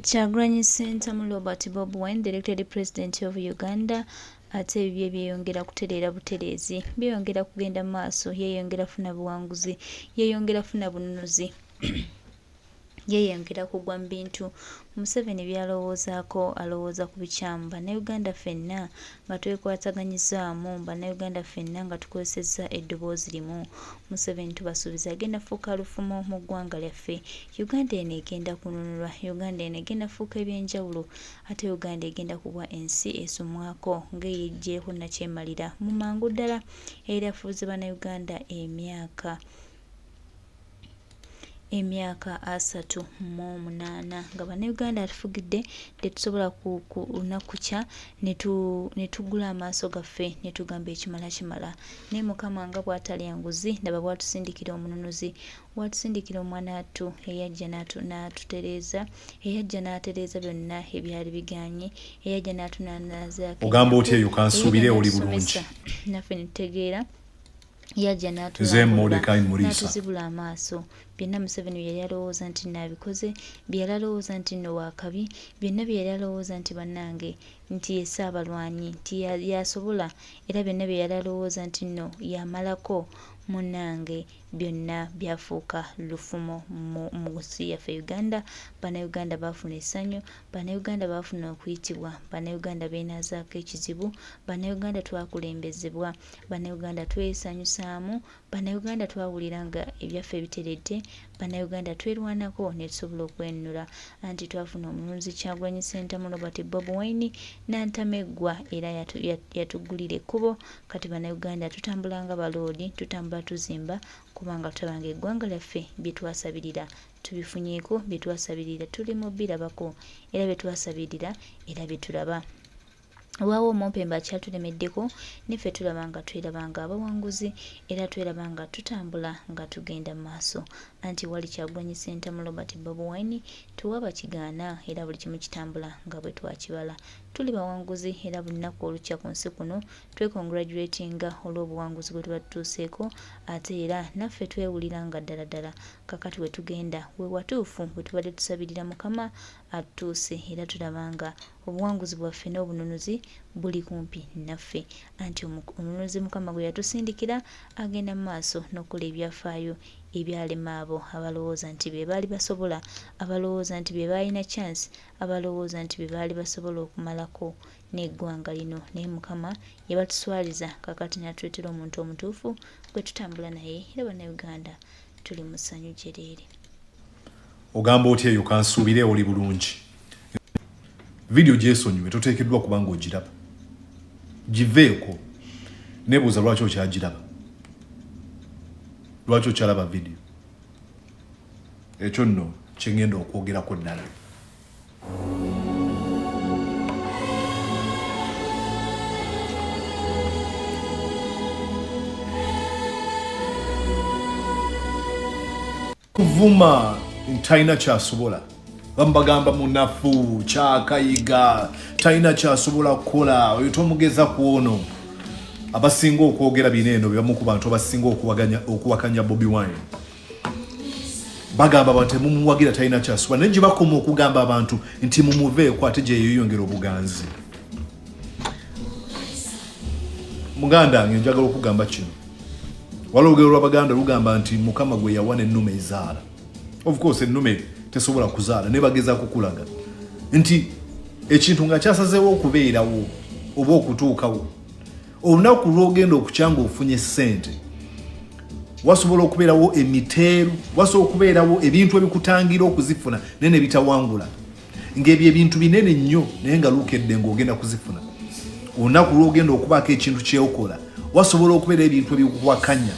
Kyagulanyi Ssentamu Robert Bobi Wine, the elected president of Uganda, ate ebibye byeyongera kutereera butereezi, byeyongera kugenda mu maaso, yeeyongera funa buwanguzi, yeeyongera funa bununuzi yeeyongera kugwa mu bintu Museveni byalowoozaako alowooza ku bikyamu. Bannayuganda ffenna nga twekwataganyizaamu, bannayuganda ffenna nga tukozesezza eddoboozi limu. Museveni tubasuubiza agenda fuuka lufumo mu ggwanga lyaffe. Uganda eno egenda kununulwa, Uganda eno egenda fuuka ebyenjawulo, ate Uganda egenda kuba ensi esumwako ng'eyiggyeeko nakyemalira mu mangu ddala. Era yafuuze bannayuganda emyaka 38 nga bannayuganda atufugidde tetusobola kunakukya ne tugula amaaso gaffe ne tugamba ekimala kimala. Naye Mukama nga bw'atalya nguzi, ndaba bw'atusindikira omununuzi, bw'atusindikira omwana wattu eyajja n'atutereeza, eyajja n'atereeza byonna ebyali biganye, eyajja n'atunanaza. Ogamba otya eyo kansuubire oli bulungi naffe ne tutegeera yajja n'atuzibula amaaso. Byonna Museveni bye yali alowooza nti naabikoze, bye yali alowooza nti nno waakabi, byonna bye yali alowooza nti bannange nti ye Ssaabalwanyi nti yasobola, era byonna bye yali alowooza nti nno yamalako munnange, byonna byafuuka lufumo mu nsi yaffe Uganda. Bannayuganda baafuna essanyu, Bannayuganda baafuna okuyitibwa, Bannayuganda beenaazaako ekizibu, Bannayuganda twakulembezebwa, Bannayuganda twesanyusaamu, Bannayuganda twawulira nga ebyaffe biteredde, Bannayuganda twerwanako ne tusobola okwenunula. Anti twafuna omununuzi Kyagulanyi Ssentamu Robert Bobi Wine n'antameggwa, era yatuggulira ekkubo. Kati Bannayuganda tutambula nga baloodi, tutambula tuzimba, kubanga tutabanga eggwanga lyaffe bye twasabirira tubifunyeeko, bye twasabirira tuli mu birabako, era bye twasabirira era bye tulaba. Waawo Omumpembe akyatulemeddeko, niffe tulaba nga twerabanga abawanguzi, era tweraba nga tutambula nga tugenda mu maaso. Anti wali Kyagulanyi Ssentamu Robert Bobi Wine tewaba kigaana, era buli kimu kitambula nga bwe twakibala. Tuli bawanguzi, era buli lunaku olukya ku nsi kuno twekongratulatinga olw'obuwanguzi bwe tuba tutuuseeko, ate era naffe twewulira nga ddala kakati we tugenda we watuufu, bwe tubadde tusabirira Mukama atutuuse, era tulaba nga obuwanguzi bwaffe n'obununuzi buli kumpi naffe. Anti omununuzi Mukama gwe yatusindikira agenda mu maaso n'okukola ebyafaayo ebyalema abo abalowooza nti be baali basobola, abalowooza nti be baalina chance, abalowooza nti be baali basobola okumalako n'eggwanga lino. Naye Mukama yabatuswaliza, kakati n'atuleetera omuntu omutuufu gwe tutambula naye, era Bannayuganda tuli mu ssanyu jereere. Ogamba otya eyo kansuubire oli bulungi. Video gyesonyiwe toteekeddwa kubanga ogiraba, giveeko nebuuza lwaki okyagiraba, lwaki okyalaba video. Ekyo nno kyengenda okwogerako ddala. Kuvuma talina kyasobola, bambagamba munafu kyakayiga, talina kyasobola kukola, oyo tomugeza kwono. Abasinga okwogera bineeno byamu ku bantu abasinga okuwakanya Bobi Wine bagamba abantu mumuwagira talina kyasobola, naye gye bakoma okugamba abantu nti mumuveeko ate gye yeyongera obuganzi. Muganda wange njagala okugamba kino, waliwo olugero lw'Abaganda lugamba nti Mukama gwe yawa n'ennume ezaala. Of course ennume tesobola kuzaala, ne bagezaako kulaga nti ekintu nga kyasazeewo okubeerawo oba okutuukawo, olunaku lw'ogenda okukyanga ofunye ssente, wasobola okubeerawo emiteeru, wasobola okubeerawo ebintu ebikutangira okuzifuna naye ne bitawangula, ng'ebyo ebintu binene nnyo naye nga lukedde ng'ogenda kuzifuna. Olunaku lw'ogenda okubaako ekintu kyeokola, wasobola okubeera ebintu ebikuwakanya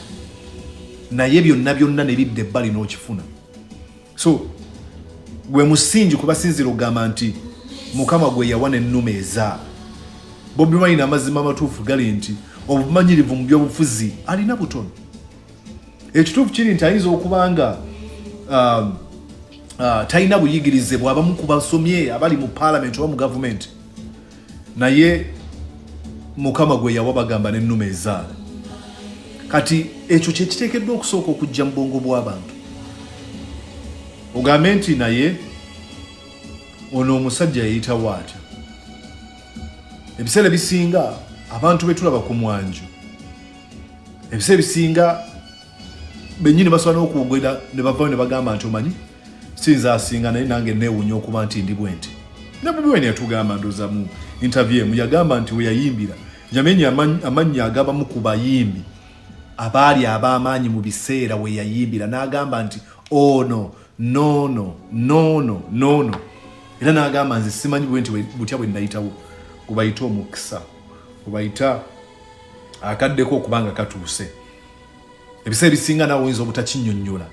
naye byonna ne bidda ebbali n'okifuna. So gwe musingi kuba sinzira ogamba nti Mukama gwe yawa n'ennume ezaala. Bobi Wine amazima amatuufu gali nti obumanyirivu mu byobufuzi alina butono. Ekituufu kiri nti ayinza okubanga talina buyigirize bw'abamu ku basomye abali mu parliament oba mu government, naye Mukama gwe yawa bagamba n'ennume ezaala. Kati ekyo kye kiteekeddwa okusooka okujja mu bwongo bw'abantu. Ogambe nti naye ono omusajja yayita waatya ebiseera bisinga abantu betulaba ku mwanjo ebiseera bisinga bennyini basobola n'okwogera ne bavayo ne bagamba nti omanyi sinza asinga naye nange neewuunya okuba nti ndi bwe nti ne Bobi Wine yatugamba ndooza mu interview emu yagamba nti we yayimbira yamenya amannya agabamu ku bayimbi abaali ab'amaanyi mu biseera we yayimbira n'agamba nti ono nono era n'agamba nze simanyi bwe nti butya bwe nayitawo kubayita omukisa kubayita akaddeko okubanga katuuse ebiseera bisinga nawe oyinza obutakinnyonnyola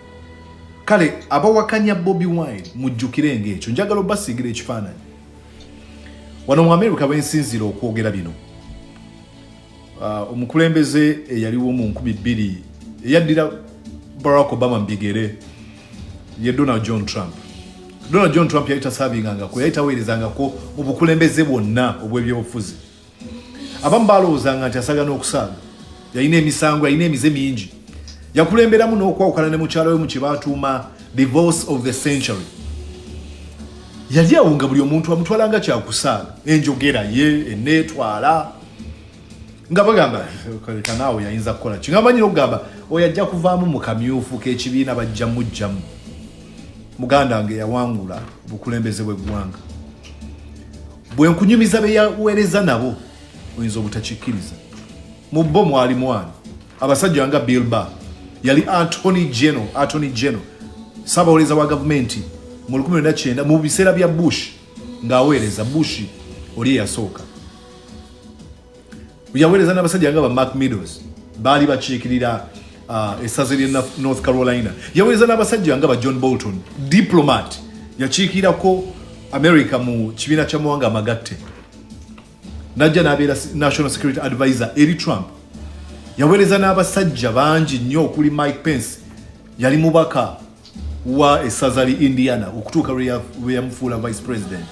kale abawakanya Bobi Wine mujjukire ng'ekyo njagala obasiigira ekifaananyi wano mu America bwensinzira okwogera bino omukulembeze eyaliwo mu 2000 eyaddira Barack Obama mbigere ye Donald John Trump yayita saabingangako yayita weerezangako mu bukulembeze bwonna obw'ebyobufuzi abamu balowoozanga nti asagana okusaaga yalina emisango yalina emize mingi yakulemberamu n'okwawukana ne mukyala we mu kye baatuuma divorce of the century yali awo nga buli omuntu amutwalanga kyakusaaga enjogera ye eneetwala nga bagamba kanaawe yayinza kukola ki nga bamanyira okugamba oyo ajja kuvaamu mu kamyufu k'ekibiina bajja mujjamu muganda wange yawangula bukulembeze bw'eggwanga bwe nkunyumiza be yaweereza nabo oyinza obutakikkiriza mu bo mwalimu wano abasajja nga Bill Barr yali Attorney General ssabawolereza wa gavumenti mu 1999 mu biseera bya Bush ng'aweereza Bush oli eyasooka yaweereza n'abasajja nga ba Mark Meadows baali bakiikirira essaza ly'e North Carolina yaweereza n'abasajja nga ba John Bolton diplomat yakiikirako America mu kibiina ky'amawanga amagatte najja n'abeera National Security Advisor eri Trump yaweereza n'abasajja bangi nnyo okuli Mike Pence yali mubaka wa essaza li Indiana okutuuka lwe yamufuula Vice President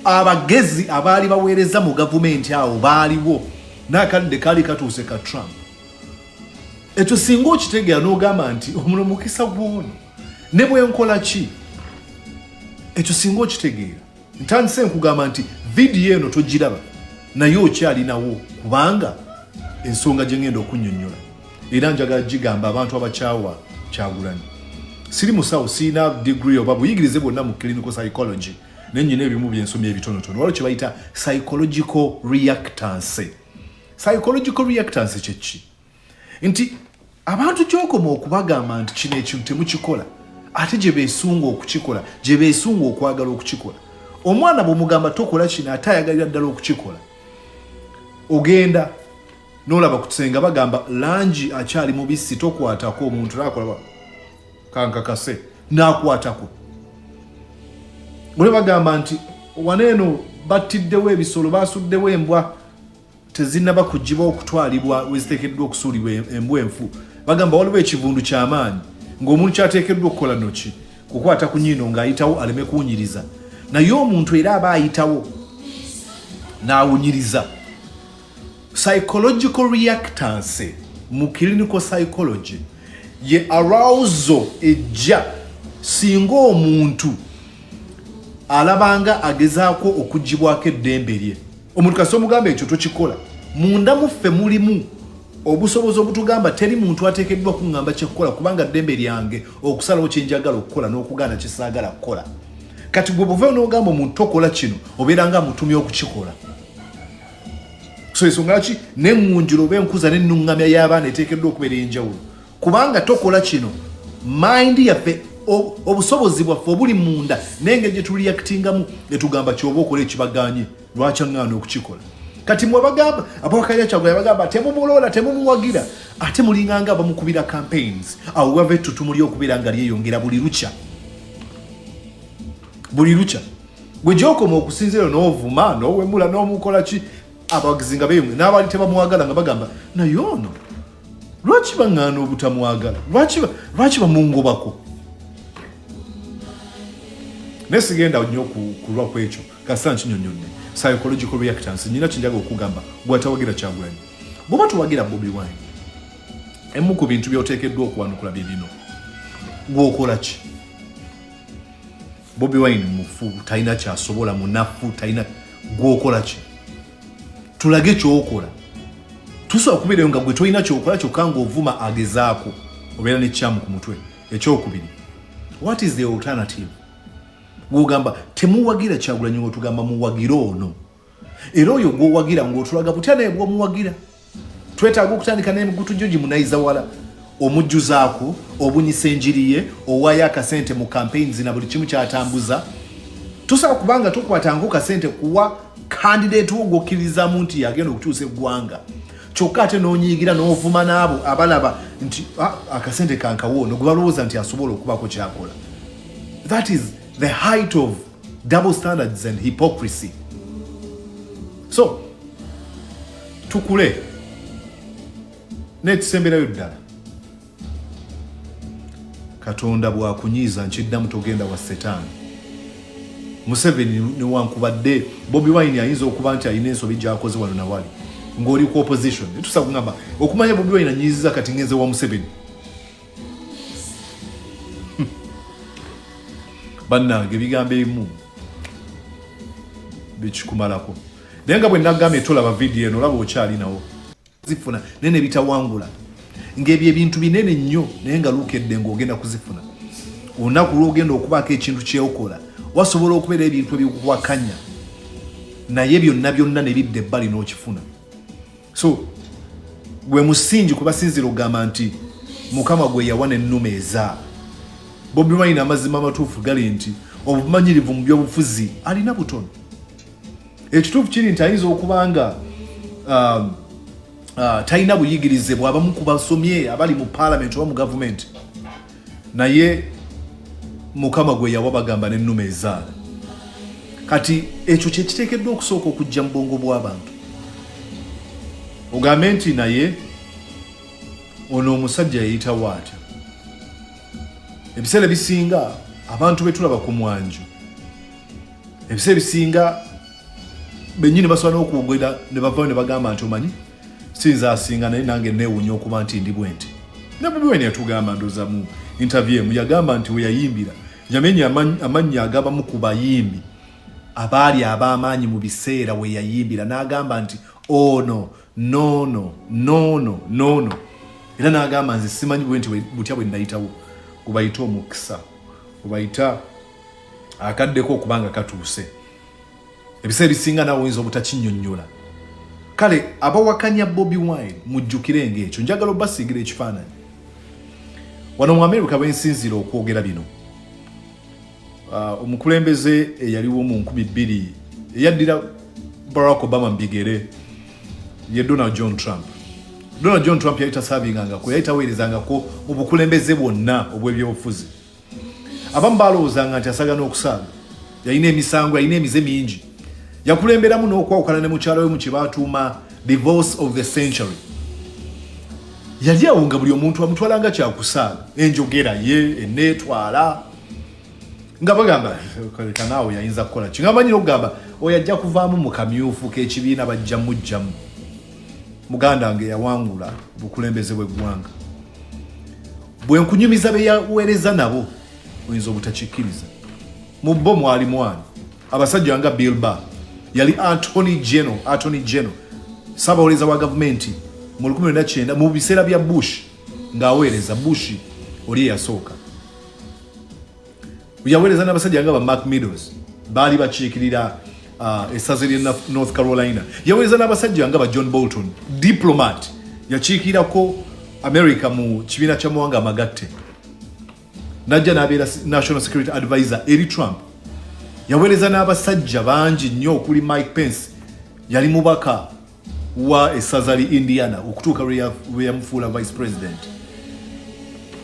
abagezi abaali baweereza mu gavumenti awo baaliwo n'akadde kaali katuuse ka Trump ekyo singa okitegeera n'ogamba nti omuno mukisa gw'ono ne bwe nkola ki ekyo singa okitegeera ntandise nkugamba nti vidiyo eno togiraba naye okyalinawo kubanga ensonga gye ngenda okunnyonnyola era njagala gigamba abantu abakyawa Kyagulanyi siri musawo sirina degree oba buyigirize bwonna mu clinical psychology nenyina ebimu byensomya ebitonotono waliwo kye bayita psychological reactance kyeki nti abantu gyokoma okubagamba nti kino ekintu temukikola ate gye beesunga okukikola gye beesunga okwagala okukikola omwana bw'omugamba tokola kino ate ayagalira ddala okukikola ogenda n'olaba ku kisenga bagamba langi akyali mubisi tokwatako omuntu nakola kankakase n'akwatako bwe bagamba nti waneeno battiddewo ebisolo basuddewo embwa tezinnaba kugibwa okutwalibwa weziteekeddwa okusuulibwa embwa enfu bagamba waliwo ekivundu ky'amaanyi ng'omuntu kyateekeddwa okukola noki kukwata ku nyiino ng'ayitawo aleme kuwunyiriza naye omuntu era aba ayitawo n'awunyiriza psychological reactance mu clinical psychology ye arousal ejja singa omuntu alabanga agezaako okugibwako eddembe lye omuntu kasi omugamba ekyo tokikola munda muffe mulimu obusobozi obutugamba teri muntu ateekeddwa kuŋŋamba kyekukola kubanga ddembe lyange okusalawo kyenjagala okukola n'okugaana kyesaagala kukola kati gwe buvayo n'ogamba omuntu tokola kino obeera nga amutumye okukikola so ensonga ki neŋŋunjula oba enkuza n'ennuŋŋamya y'abaana eteekeddwa okubeera enjawulo kubanga tokola kino mind yaffe obusobozi bwaffe obuli munda n'engeri gye tuliyakitingamu netugamba kyoba okola ekibaganye lwaki aŋŋaana okukikola kati mwe bagamba abawakanya Kyagulanyi bagamba temumuloola temumuwagira ate mulinganga bamukubira campaigns awo wava ettutumu ly'okubeera nga lyeyongera buli lukya gwe gyokoma okusinzira n'ovuma n'owemula n'omukola ki abawagizi nga beeyongera n'abaali tebamuwagala nga bagamba naye ono lwaki baŋŋaana obutamwagala lwaki bamungobako nesigenda nnyo kulwa kwekyo kasita nkinyonnyodde psychological reactance nyina kinjaga okugamba bw'atawagira Kyagulanyi bw'oba tuwagira Bobi Wine emu ku bintu by'oteekeddwa okuwanukula bye bino gw'okola ki Bobi Wine mufu taina kya sobola munafu taina gwokola ki tulage kyokola tusobola kubira nga gwe toina kyokola kyokanga ovuma agezaako obeera ne kyamu ku mutwe ekyokubiri what is the alternative gwogamba temuwagira Kyagulanyi ng'otugamba muwagira ono era oyo gwowagira ng'otulaga butya naye bw'omuwagira twetaaga okutandika n'emigutu gyo gimunayiza wala omujjuzaako obunyisa enjiri ye owaayo akasente mu campaigns na buli kimu kyatambuza tusobola kubanga tukwatanga kasente kuwa candidate wo gwokkirizamu nti yagenda okutuusa eggwanga kyokka ate n'onyiigira n'ovuma n'abo abalaba nti akasente kankawoono gwe balowooza nti asobola okubako kyakola. That is the height of double standards and hypocrisy. So tukule netusemberayo ddala Katonda bwakunyiiza nkiddamu togenda wa Setaani. Museveni newankubadde Bobi Wine ayinza okuba nti ayina ensobi gy'akoze wano na wali ng'oli ku opposition netusobola kugamba okumanya Bobi Wine anyiiziza kati ngenze wa Museveni. Bannange ebigambo ebimu bikikumalako naye nga bwe nagambye tolaba vidiyo eno olaba okyalinawo zifuna nene bitawangula ng'ebyo ebintu binene nnyo naye nga luukedde ng'ogenda kuzifuna olunaku lw'ogenda okubaako ekintu kyewokola wasobola okubeera ebintu ebikuwakanya naye byonna ne bidda ebbali n'okifuna. So gwe musingi kuba sinzira okugamba nti Mukama gwe yawana ennume ezaala. Bobi Wine amazima amatuufu gali nti obumanyirivu mu byobufuzi alina butono. Ekituufu kiri nti ayinza okubanga talina buyigirize bw'abamu ku basomye abali mu parliament oba mu government naye Mukama gwe yawa bagamba n'ennume ezaala. Kati ekyo kye kiteekeddwa okusooka okujja mu bwongo bw'abantu. Ogambe nti naye ono omusajja yayitawo atya. Ebiseera bisinga abantu betulaba ku mwanju ebiseera bisinga bennyini basobola n'okwogera ne bavaayo ne bagamba nti omanyi sinza asinga naye nange neewuunya okuba nti ndi bwe nti. Ne Bobi Wine yatugamba ndooza mu interview emu yagamba nti we yayimbira yamenya amannya agabamu ku bayimbi abaali ab'amaanyi mu biseera we yayimbira n'agamba nti ono nono era n'agamba nze simanyi bwe nti butya bwe nayitawo kubayita omukisa kubayita akaddeko okubanga katuuse ebiseera bisinga nawe oyinza obutakinnyonnyola. Kale abawakanya Bobi Wine mujjukire ng'ekyo njagala obasiigira ekifaananyi wano mu America bwensinzira okwogera bino omukulembeze eyaliwo mu 2000 eyaddira Barack Obama mu bigere ye Donald John Trump. Donald John Trump yayita saabingangako yayitaweerezangako mu bukulembeze bwonna obw'ebyobufuzi. Abamu balowoozanga nti asagana okusaaga yalina emisango yalina emize mingi yakulemberamu n'okwawukana ne mukyala we mu kye baatuuma divorce of the century. Yali awo nga buli omuntu amutwalanga kyakusaaga enjogera ye eneetwala nga bagamba kaleka naawe yayinza kukola ki nga manyira okugamba oyo ajja kuvaamu mu kamyufu k'ekibiina bajja mujjamu. Muganda wange yawangula bukulembeze bw'eggwanga bwe nkunyumiza be yaweereza nabo oyinza obutakikkiriza. Mu bo mwali mwani abasajja nga Bill Barr yali Attorney General Ssaabawolereza wa gavumenti mu 1999 mu biseera bya Bush ng'aweereza Bush oli eyasooka. Yaweereza n'abasajja nga ba Mark Meadows baali bakiikirira essaza lya North Carolina. Yaweereza n'abasajja nga ba John Bolton diplomat yakiikirako America mu kibiina kya Muwanga Amagatte najja n'abeera National Security Advisor eri Trump. Yaweereza n'abasajja bangi nnyo okuli Mike Pence yali mubaka wa essaza li Indiana okutuuka lwe yamufuula Vice President.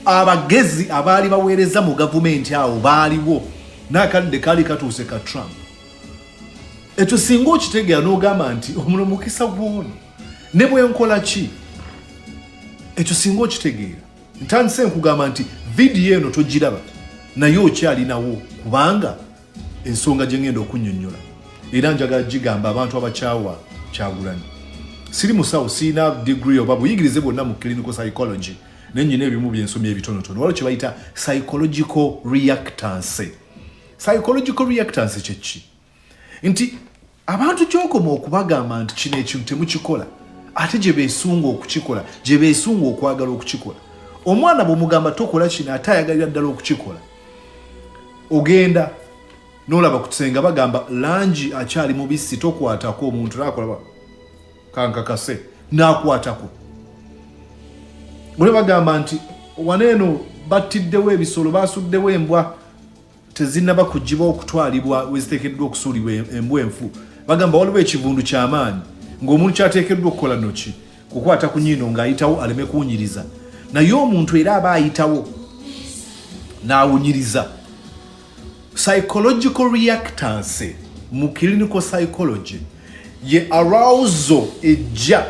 Abagezi abaali baweereza mu gavumenti awo baaliwo n'akadde kaali katuuse ka Trump. Ekyo singa okitegeera n'ogamba nti omuno mukisa gw'ono ne bwe nkola ki ekyo singa okitegeera ntandise nkugamba nti vidiyo eno togiraba naye okyalinawo kubanga ensonga gye ngenda okunnyonnyola era njagala gigamba abantu abakyawa Kyagulanyi. Siri musawo sirina degree oba buyigirize bwonna mu clinical psychology naye nnyina ebimu byensomye ebitonotono waliwo kye bayita psychological reactance psychological reactance chechi nti abantu kyokoma okubagamba nti kino ekintu temukikola ate gye beesunga okukikola gye beesunga okwagala okukikola omwana bw'omugamba tokola kino ate ayagalira ddala okukikola ogenda n'olaba ku kisenga bagamba langi akyali mubisi tokwatako omuntu nakolaba kankakase n'akwatako bwe bagamba nti waneeno battiddewo ebisolo basuddewo embwa tezinnaba kugibwa okutwalibwa weziteekeddwa okusuulibwa embwa enfu bagamba waliwo ekivundu ky'amaanyi ng'omuntu kyateekeddwa okukola noki kukwata ku nyiino ng'ayitawo aleme kuwunyiriza naye omuntu era aba ayitawo n'awunyiriza psychological reactance mu clinical psychology ye arousal ejja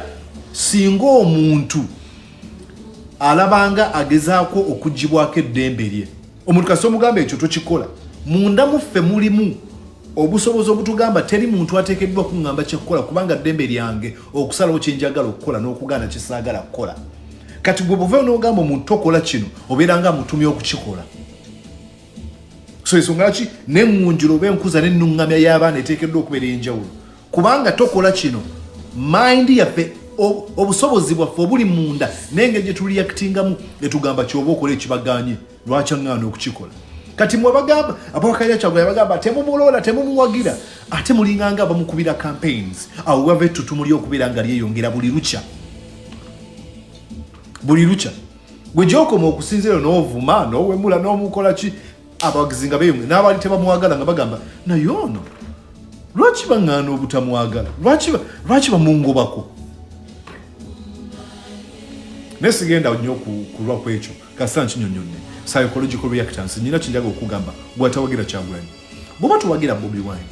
singa omuntu alabanga agezaako okugibwako eddembe lye omuntu kasi omugamba ekyo tokikola munda muffe mulimu obusobozi obutugamba teri muntu ateekeddwa kuŋŋamba kyekukola kubanga ddembe lyange okusalawo kyenjagala okukola n'okugaana kyesaagala kukola kati gwe buveewo n'ogamba omuntu tokola kino obeera nga mutumye okukikola so ensonga ki n'eŋŋunjiro oba enkuza n'ennuŋŋamya y'abaana eteekeddwa okubeera enjawulo kubanga tokola kino mind yaffe obusobozi bwaffe obuli munda n'engeri gye tuliyakitingamu etugamba kyoba okola ekibaganye lwaki aŋŋaana okukikola kati mwe bagamba abawakalira Kyagulanyi bagamba temumuloola temumuwagira ate mulinganga abamukubira campaigns awo wava ettutumu ly'okubeera nga lyeyongera buli lukya gwe gy'okoma okusinzira n'ovuma n'owemula n'omukola ki abawagizi nga beeyongera n'abaali tebamuwagala nga bagamba naye ono lwaki baŋŋaana obutamwagala lwaki bamungobako naye sigenda nnyo kulwa ku ekyo kasita nkinyonnyonne psychological reactance nyina kinjaga okugamba bw'atawagira Kyagulanyi bw'oba tuwagira Bobi Wine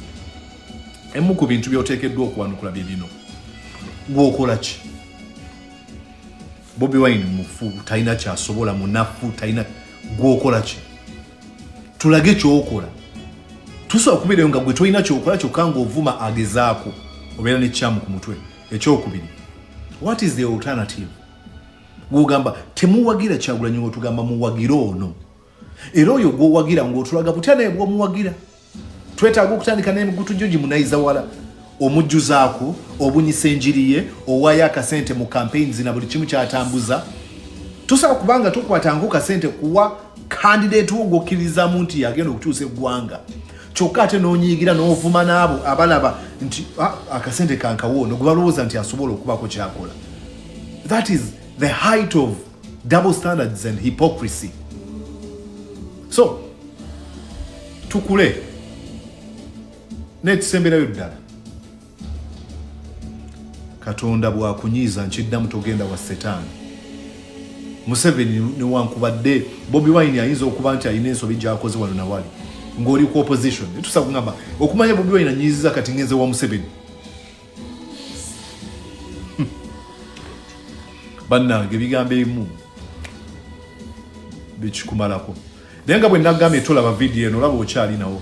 emu ku bintu by'oteekeddwa okuwanukula bye bino gw'okola ki Bobi Wine mufu talina kyasobola munafu talina gw'okola ki tulage ky'okola tusobola kubeerayo nga gwe tolina ky'okola kyokka ng'ovuma agezaako obeera n'ekyamu ku mutwe ekyokubiri what is the alternative gwogamba temuwagira Kyagulanyi ng'otugamba muwagire ono era oyo gw'owagira ng'otulaga butya naye bw'omuwagira twetaaga okutandika n'emigutu gyo gimunayiza wala omujjuzaako obunyisa enjiri ye owaayo akasente mu campaigns na buli kimu kyatambuza tusaba kubanga tukwatanga kasente kuwa candidate wo gwokkirizamu nti yagenda okutuusa eggwanga kyokka ate n'onyiigira n'ovuma n'abo abalaba nti akasente kankawo ono gwe balowooza nti asobola okubako kyakola. That is the height of double standards and hypocrisy. So tukule nekisemberayo ddala Katonda bwakunyiiza nkiddamu togenda wa Setaani. Museveni newankubadde Bobi Wine ayinza okuba nti alina ensobi gy'akoze wano nawali ng'oli ku opposition. Netusa kugamba okumanya Bobi Wine anyiiziza kati ngenze wa Museveni. Bannange ebigambo ebimu bikikumalako. Naye nga bwe nagambye tolaba vidiyo eno olaba okyalinawo.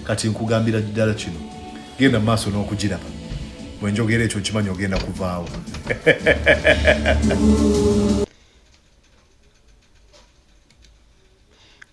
Kati nkugambira ddala kino. Genda mu maaso n'okugiraba. Bwe njogera ekyo kimanyi ogenda kuvaawo.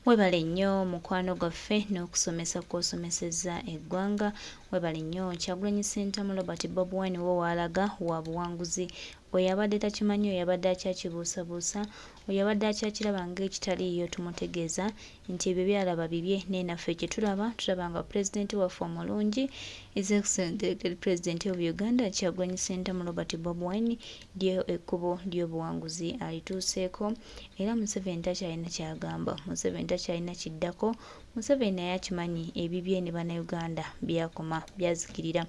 Webale nnyo mukwano gwaffe n'okusomesa kw'osomesezza eggwanga. Webale nnyo Kyagulanyi Ssentamu Robert Bobi Wine wo waalaga wa buwanguzi. Oyo abadde takimanyi, oyo abadde akyakibuusabuusa, oyo abadde akyakiraba ng'ekitaliiyo tumutegeeza nti ebyo byalaba bibye naye naffe kye tulaba nga pulezidenti waffe omulungi His Excellency Elected President of Uganda Kyagulanyi Ssentamu Robert Bobi Wine lyo ekkubo ly'obuwanguzi alituuseeko era Museveni takyalina kyagamba, Museveni takyalina kiddako. Museveni naye akimanyi ebibye ne Bannayuganda byakoma byazikirira.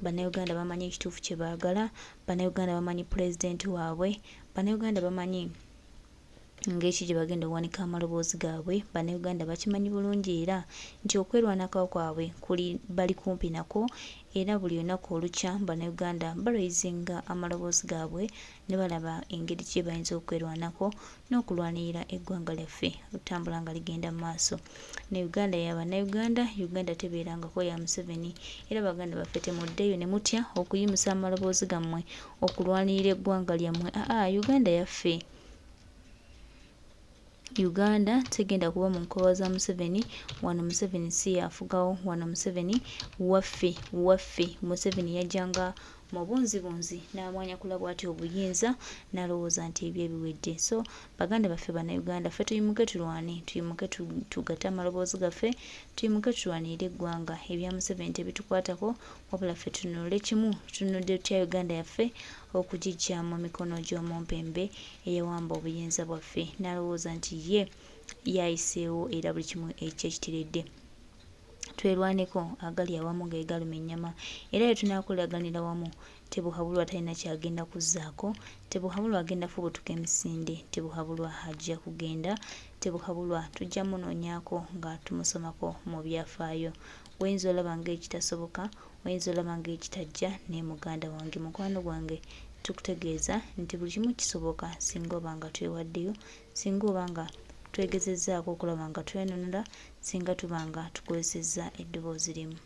Bannayuganda bamanyi ekituufu kye baagala, Bannayuganda bamanyi pulezidenti waabwe, Bannayuganda bamanyi ng'eki gye bagenda okuwanika amaloboozi gaabwe. Bannayuganda bakimanyi bulungi era nti okwerwanako kwabwe bali kumpi nako era buli lunaku olukya Bannayuganda balwayizinga amaloboozi gaabwe ne balaba engeri gye bayinza okwerwanako n'okulwanirira eggwanga lyaffe okutambula nga ligenda mu maaso. Ne Uganda ya Bannayuganda, Uganda tebeerangako ya Museveni era Baganda baffe temuddeyo ne mutya okuyimusa amaloboozi gammwe okulwanirira eggwanga lyammwe. Uganda yaffe. Uganda tegenda kuba mu nkowa za Museveni. Wano Museveni si yafugawo. Wano Museveni waffe Museveni yajjanga mu bunzibunzi n'amwanyakula bw'ati obuyinza n'alowooza nti ebyo biwedde. So baganda baffe Bannayuganda, ffe tuyimuke tulwane, tuyimuke tugatte amaloboozi gaffe, tuyimuke tulwanirire eggwanga. Ebya Museveni tebitukwatako, wabula ffe tununule kimu, tunudde tutya Uganda yaffe okugiggya mu mikono gy'omumpembe eyawamba obuyinza bwaffe n'alowooza nti ye yayiseewo era buli kimu ekyekitiredde. Twerwaneko, agali awamu ge galuma ennyama, era bwe tunaakolaganira wamu Tebuhabulwa talina kyagenda kuzzaako, Tebuhabulwa agenda fubutuka emisinde, Tebuhabulwa ajja kugenda, Tebuhabulwa tujja munoonyaako nga tumusomako mu byafaayo. Wayinza olaba ng'ekitasoboka, wayinza olaba ng'ekitajja, naye muganda wange, mukwano gwange, tukutegeeza nti buli kimu kisoboka singa oba nga twewaddeyo, singa oba nga twegezezzaako okulaba nga twenunula, singa tuba nga tukozesezza eddoboozi limu.